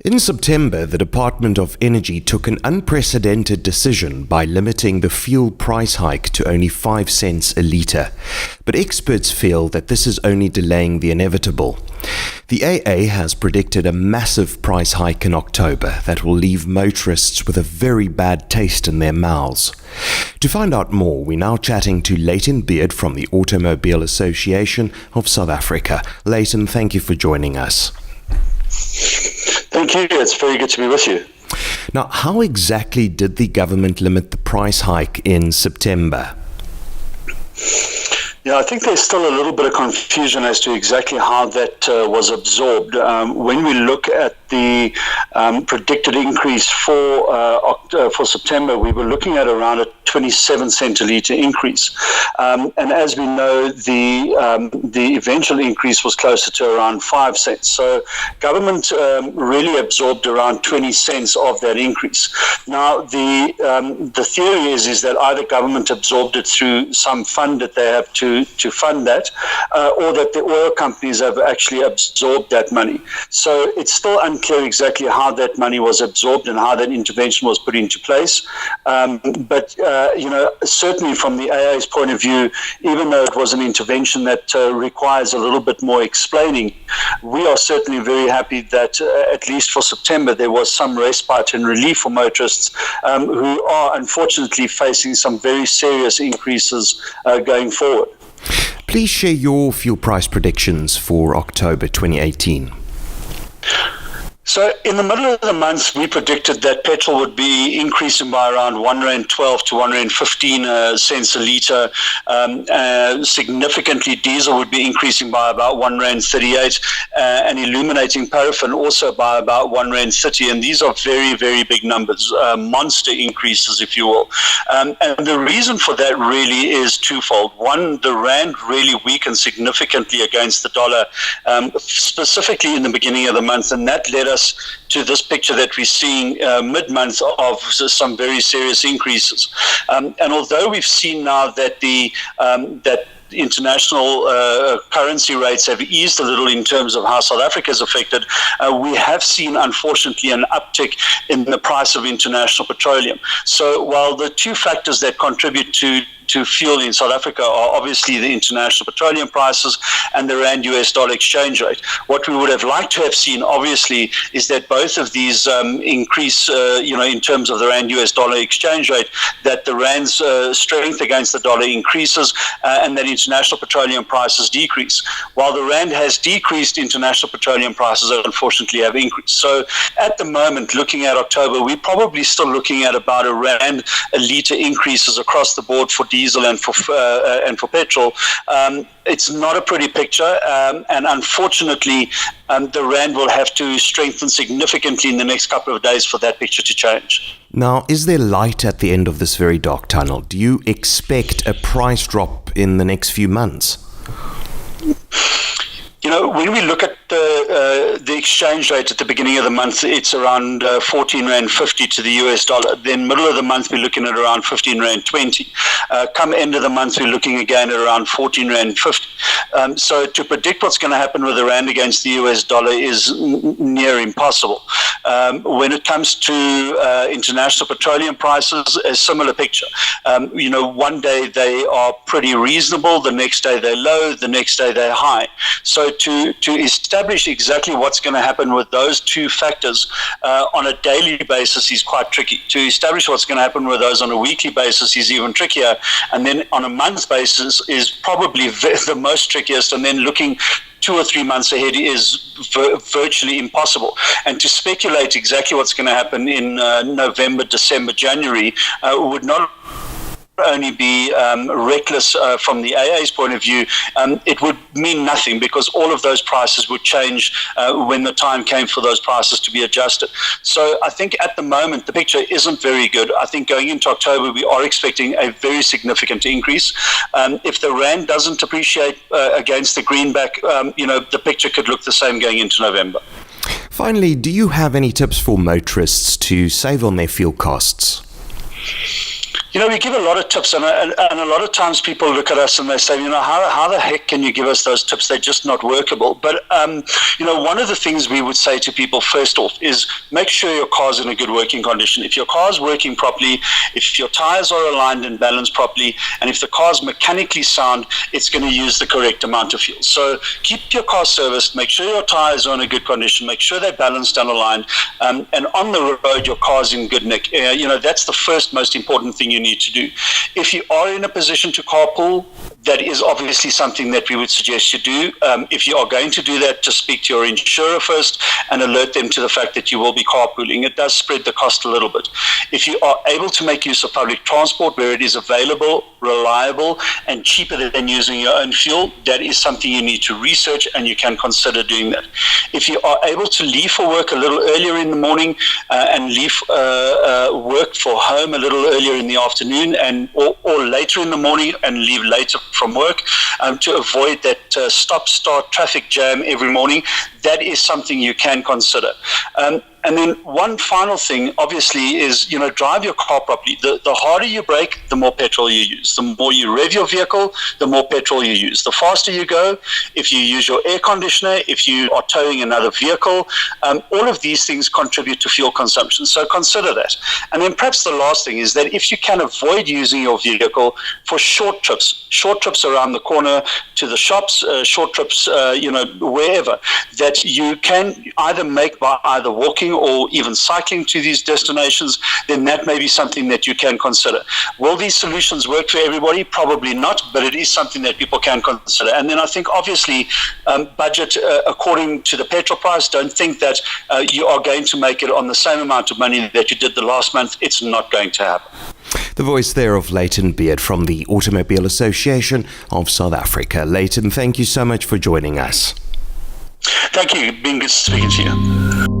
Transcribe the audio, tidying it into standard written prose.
In September, the Department of Energy took an unprecedented decision by limiting the fuel price hike to only 5 cents a litre. But experts feel that this is only delaying the inevitable. The AA has predicted a massive price hike in October that will leave motorists with a very bad taste in their mouths. To find out more, we're now chatting to Layton Beard from the Automobile Association of South Africa. Layton, thank you for joining us. Thank you. It's very good to be with you. Now, how exactly did the government limit the price hike in September? Yeah, I think there's still a little bit of confusion as to exactly how that was absorbed. When we look at the predicted increase for September, we were looking at around a 27 cent a litre increase. And as we know, the eventual increase was closer to around 5 cents. So government really absorbed around 20 cents of that increase. Now, the theory is that either government absorbed it through some fund that they have to fund that, or that the oil companies have actually absorbed that money. So it's still unclear exactly how that money was absorbed and how that intervention was put into place. But certainly from the AA's point of view, even though it was an intervention that requires a little bit more explaining, we are certainly very happy that at least for September there was some respite and relief for motorists who are unfortunately facing some very serious increases going forward. Please share your fuel price predictions for October 2018. So in the middle of the month, we predicted that petrol would be increasing by around R1.12 to R1.15 cents a litre. Significantly, diesel would be increasing by about R1.38, and illuminating paraffin also by about R1.30. And these are very, very big numbers, monster increases, if you will. And the reason for that really is twofold. One, the rand really weakened significantly against the dollar, specifically in the beginning of the month, and that led us to this picture that we're seeing mid-month of some very serious increases. And although we've seen now that the international currency rates have eased a little in terms of how South Africa is affected, we have seen, unfortunately, an uptick in the price of international petroleum. So while the two factors that contribute to fuel in South Africa are obviously the international petroleum prices and the rand-US dollar exchange rate. What we would have liked to have seen, obviously, is that both of these increase, in terms of the rand-US dollar exchange rate, that the rand's strength against the dollar increases and that international petroleum prices decrease. While the rand has decreased, international petroleum prices unfortunately have increased. So at the moment, looking at October, we're probably still looking at about a rand a litre increases across the board for diesel and for petrol. It's not a pretty picture, and unfortunately, the rand will have to strengthen significantly in the next couple of days for that picture to change. Now, is there light at the end of this very dark tunnel? Do you expect a price drop in the next few months? When we look at the exchange rate at the beginning of the month, it's around 14 Rand 50 to the US dollar. Then middle of the month, we're looking at around 15 Rand 20. Come end of the month, we're looking again at around 14 Rand 50. So to predict what's going to happen with the rand against the US dollar is near impossible. When it comes to international petroleum prices, a similar picture. One day they are pretty reasonable, the next day they're low, the next day they're high. So to establish exactly what's going to happen with those two factors on a daily basis is quite tricky. To establish what's going to happen with those on a weekly basis is even trickier. And then on a month basis is probably the most trickiest. And then looking 2 or 3 months ahead is virtually impossible. And to speculate exactly what's going to happen in November, December, January would not only be reckless from the AA's point of view, it would mean nothing because all of those prices would change when the time came for those prices to be adjusted. So I think at the moment the picture isn't very good. I think going into October we are expecting a very significant increase. If the rand doesn't appreciate against the greenback, the picture could look the same going into November. Finally, do you have any tips for motorists to save on their fuel costs? We give a lot of tips, and a lot of times people look at us and they say, how the heck can you give us those tips? They're just not workable. But, one of the things we would say to people first off is make sure your car's in a good working condition. If your car's working properly, if your tires are aligned and balanced properly, and if the car's mechanically sound, it's going to use the correct amount of fuel. So keep your car serviced, make sure your tires are in a good condition, make sure they're balanced and aligned, and on the road, your car's in good nick. That's the first most important thing you need to do. If you are in a position to carpool, that is obviously something that we would suggest you do. If you are going to do that, just speak to your insurer first and alert them to the fact that you will be carpooling. It does spread the cost a little bit. If you are able to make use of public transport where it is available, reliable, and cheaper than using your own fuel, that is something you need to research, and you can consider doing that. If you are able to leave for work a little earlier in the morning and leave work for home a little earlier in the afternoon, or later in the morning and leave later from work to avoid that stop-start traffic jam every morning, that is something you can consider. And then one final thing, obviously, is, drive your car properly. The harder you brake, the more petrol you use. The more you rev your vehicle, the more petrol you use. The faster you go, if you use your air conditioner, if you are towing another vehicle, all of these things contribute to fuel consumption. So consider that. And then perhaps the last thing is that if you can avoid using your vehicle for short trips around the corner to the shops, short trips, wherever, that you can either make by either walking or even cycling to these destinations, then that may be something that you can consider. Will these solutions work for everybody? Probably not, but it is something that people can consider. And then I think, obviously, budget according to the petrol price. Don't think that you are going to make it on the same amount of money that you did the last month. It's not going to happen. The voice there of Layton Beard from the Automobile Association of South Africa. Layton, thank you so much for joining us. Thank you. Been good speaking to you.